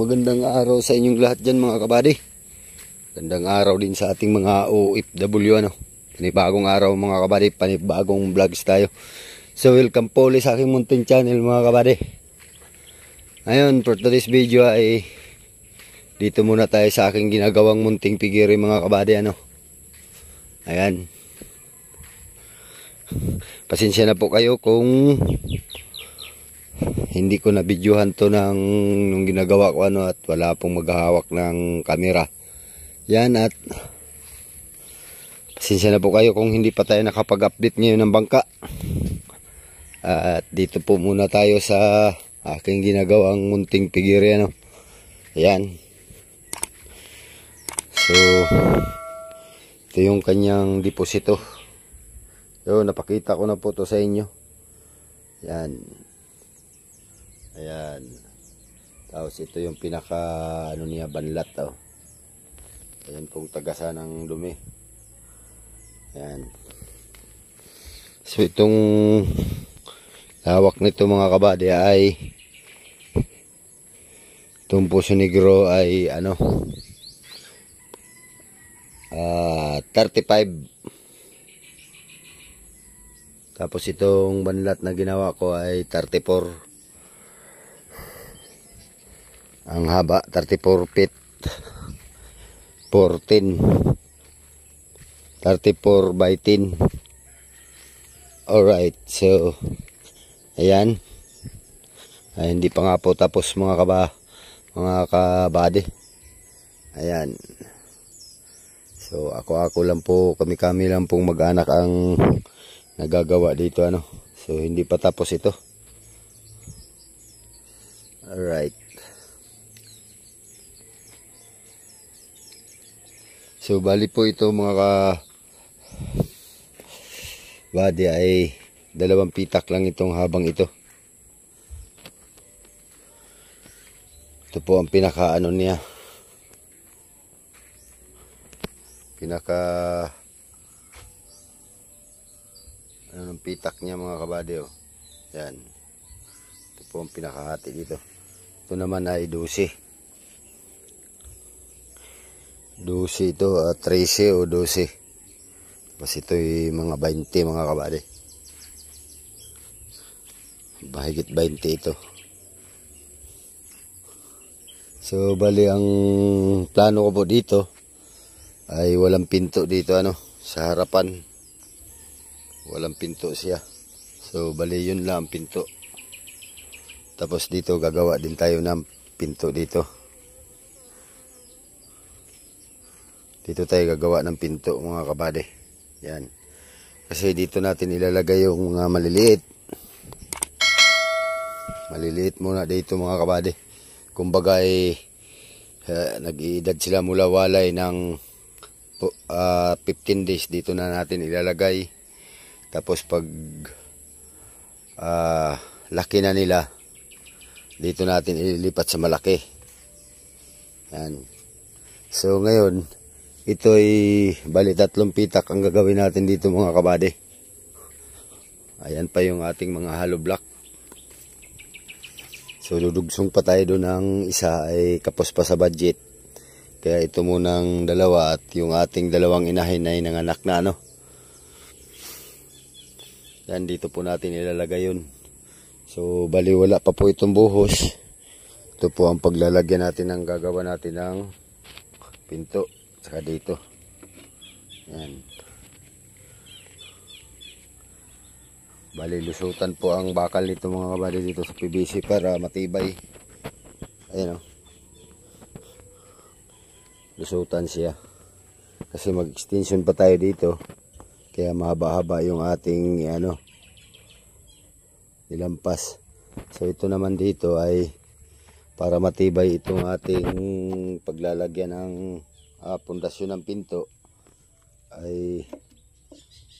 magandang araw sa inyong lahat dyan mga kabady. Magandang araw din sa ating mga OFW ano. Panibagong araw mga kabady, panibagong vlogs tayo. So welcome po ulit sa aking munting channel mga kabady. Ngayon for today's video ay dito muna tayo sa aking ginagawang munting pigiri mga kabady ano. Ayan. Pasensya na po kayo kung hindi ko na videohan to nung ginagawa ko ano at wala pong maghahawak ng camera. Yan, at pasensya na po kayo kung hindi pa tayo nakapag-update ngayon ng bangka. At dito po muna tayo sa aking ginagawang munting pigiri ano. Ayan. So ito yung kanyang deposito. So napakita ko na po to sa inyo. Yan. Ayan. Tapos ito yung pinaka ano niya, banlat oh. Ayan pong tagasa ng dumi. Ayan. So itong hawak nito mga kabady ay itong Puso Negro ay ano 35. Tapos itong banlat na ginawa ko ay 34. Ang haba 34 feet 14 34 by 10. Alright, so ayan. Ay, hindi pa nga po tapos mga kabady. Ayan. So ako lang po, kami lang pong mag-anak ang nagagawa dito ano. So hindi pa tapos ito. Alright. So bali po ito mga kabady ay 2 pitak lang itong habang ito. Ito po ang pinaka ano niya. Pinaka ano ng pitak niya mga kabady oh. Yan. Ito po ang pinakahati dito. Ito naman ay 12. 12 ito, 13 o 12. Tapos ito ay mga 20 mga kabady. Mahigit 20 ito. So bali ang plano ko po dito ay walang pinto dito ano, sa harapan. Walang pinto siya. So bali yun lang ang pinto. Tapos dito gagawa din tayo ng pinto dito. Dito tayo gagawa ng pinto mga kabady. Yan. Kasi dito natin ilalagay yung mga maliliit. Maliliit muna dito mga kabady. Kumbaga ay nag-iedad sila mula walay ng 15 days. Dito na natin ilalagay. Tapos pag laki na nila, dito natin ililipat sa malaki. Yan. So ngayon, ito ay bali 3 pitak ang gagawin natin dito mga kabady. Ayan pa yung ating mga hollow block. So dudugsong pa tayo doon ng isa ay kapos pa sa budget. Kaya ito munang 2 at yung ating 2 inahin ay nanganak na ano. Yan, dito po natin ilalagay yun. So bali wala pa po itong buhos. Ito po ang paglalagyan natin ng gagawa natin ng pinto. Saka dito. Yan. Bali lusutan po ang bakal nito mga kabady dito sa PVC para matibay. Ayan o. Lusutan siya. Kasi mag-extension pa tayo dito. Kaya mahaba-haba yung ating ano nilampas. So ito naman dito ay para matibay itong ating paglalagyan ng pundasyon ng pinto ay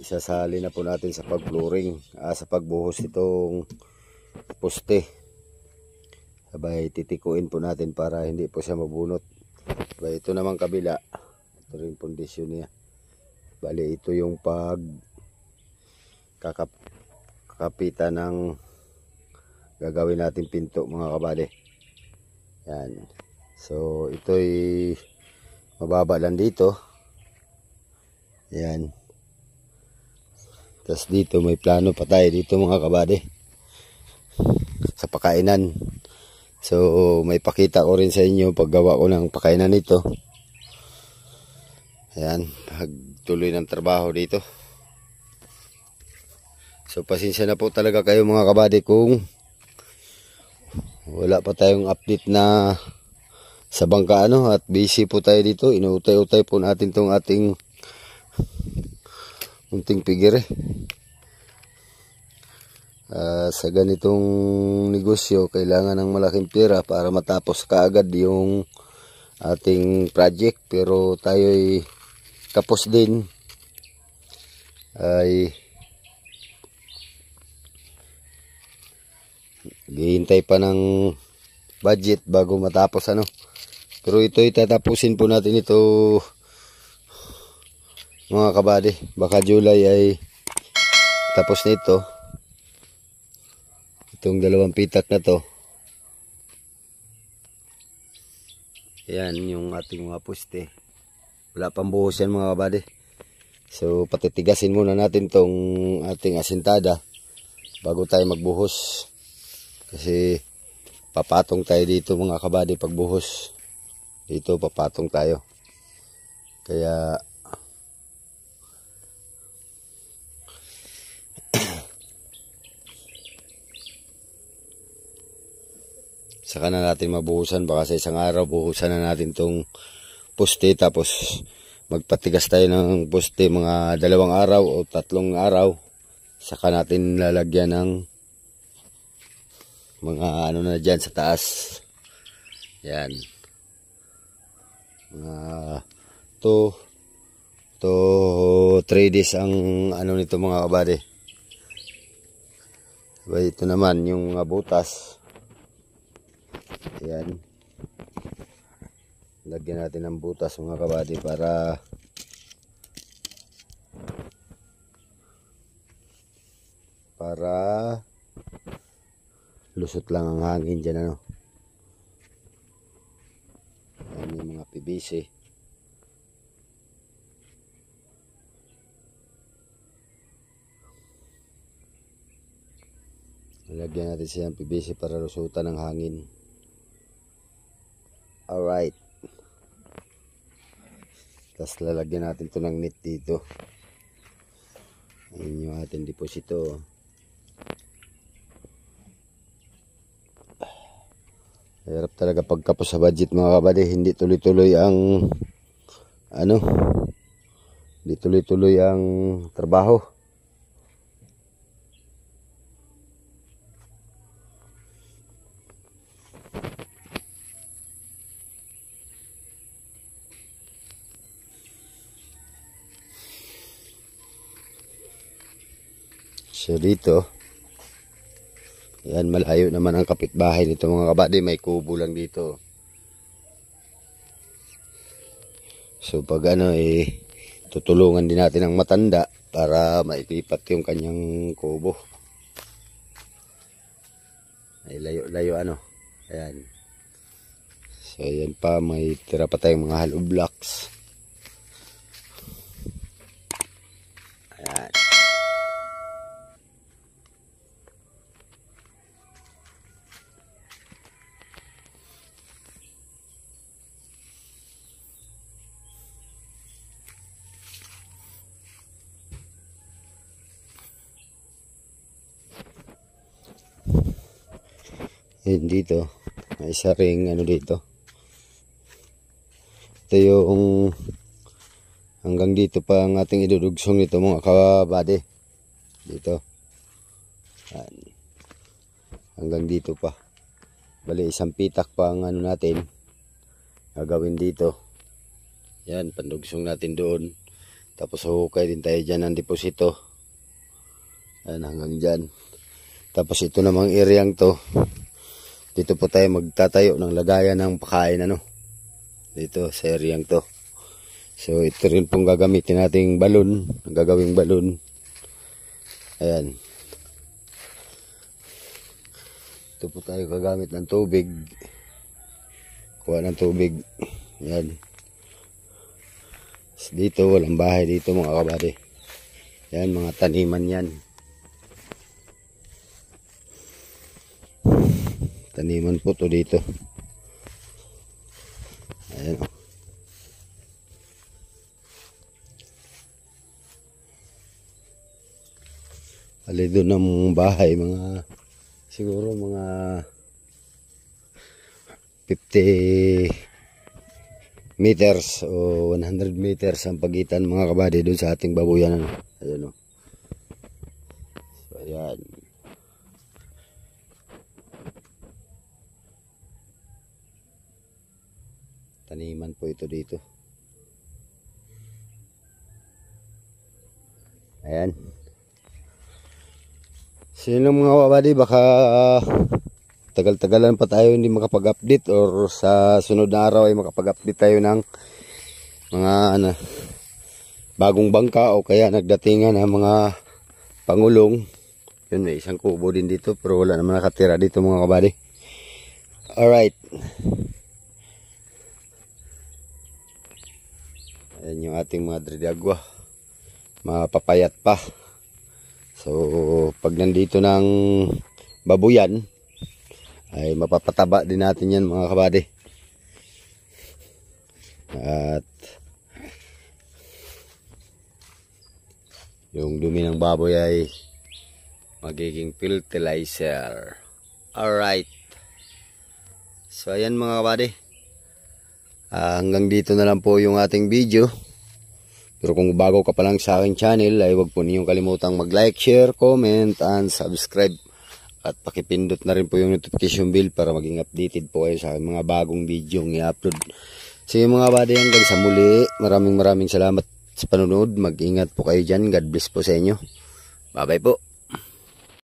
isasali na po natin sa pag-flooring, sa pagbuhos itong poste. Sabay titikuin po natin para hindi po siya mabunot. Sabay ito naman kabila, ito rin pundasyon niya. Bali ito yung pag kakapitan ng gagawin natin pinto mga kabady. Yan. So ito'y mababa lang dito. Ayan. Tapos dito may plano pa tayo dito mga kabady, sa pakainan. So may pakita ko rin sa inyo paggawa ko ng pakainan nito. Ayan, pagtuloy ng trabaho dito. So pasensya na po talaga kayo mga kabady kung wala pa tayong update na sa bangka at busy po tayo dito. Inuutay-utay po natin tong ating munting pigire. Sa ganitong negosyo kailangan ng malaking pera para matapos kaagad yung ating project, pero tayo'y tapos din ay hihintay pa ng budget bago matapos pero ito itatapusin po natin ito mga kabady. Baka July ay tapos na ito. Itong dalawang pitak na to. Ayan yung ating mga poste. Wala pang buhos yan mga kabady. So patitigasin muna natin tong ating asintada bago tayo magbuhos. Kasi papatong tayo dito mga kabady pagbuhos. Dito papatong tayo. Kaya saka na natin mabuhusan, baka sa isang araw buhusan na natin tong poste, tapos magpatigas tayo ng poste mga 2 araw o 3 araw, saka natin lalagyan ng mga na dyan sa taas. Yan mga 2 to 3 days ang nito mga kabady. Ito naman yung mga butas. Ayan. Lagyan natin ng butas mga kabady para lusot lang ang hangin dyan Ayan yung mga PVC. Lagyan natin siya ng PVC para lusutan ng hangin. Alright. Tapos lalagyan natin ito ng net dito. Ayan yung ating deposito. Hirap talaga pagkapos sa budget mga kabady. Hindi tuloy-tuloy ang hindi tuloy-tuloy ang trabaho. So dito, yan malayo naman ang kapitbahay nito mga kabady, may kubo lang dito. So pag tutulungan din natin ang matanda para mailipat yung kanyang kubo. Ay layo ayan. So ayan pa, may tira pa tayong mga hollow blocks. Ayan. Ayan dito, may isa ring dito. Ito yung hanggang dito pa ang ating idudugsong nito mga kabady. Dito. Ayan. Hanggang dito pa. Bali isang pitak pa ang natin gagawin dito. Yan, pandugsong natin doon. Tapos hukay din tayo dyan ng deposito. Ayan, hanggang dyan. Tapos ito namang areang to. Dito po tayo magtatayo ng lagayan ng pakain dito sa areang to. So ito rin pong gagamitin nating balon, gagawing balon. Ayan. Ito po tayo gagamit ng tubig. kuha ng tubig. Yan. Dito walang bahay dito mga kabady. Yan, mga taniman yan. Taniman po to dito. Ayan. Ali doon ng bahay, mga siguro mga 50 meters o 100 meters ang pagitan mga kabady doon sa ating babuyan. Ayan o. So, ayan. Taniman po ito dito. Ayan. Sino mga kabady, baka tagal-tagalan pa tayo hindi makapag-update, or sa sunod na araw ay makapag-update tayo ng mga bagong bangka o kaya nagdatingan ng mga pangulong. Yun, may isang kubo din dito pero wala naman nakatira dito mga kabady. Alright. Ayan yung ating mga dridagwa. Mapapayat pa. So, pag nandito ng babuyan, ay mapapataba din natin yan mga kabady. At yung dumi ng baboy ay magiging fertilizer. Alright. So, ayan mga kabady. Hanggang dito na lang po yung ating video. Pero kung bago ka pa lang sa aking channel, ay huwag po ninyong kalimutang mag-like, share, comment, and subscribe. At pakipindot na rin po yung notification bell para maging updated po kayo sa aking mga bagong video ng i-upload. Sige mga buddy, hanggang sa muli. Maraming salamat sa panonood. Mag-ingat po kayo dyan. God bless po sa inyo. Bye bye po.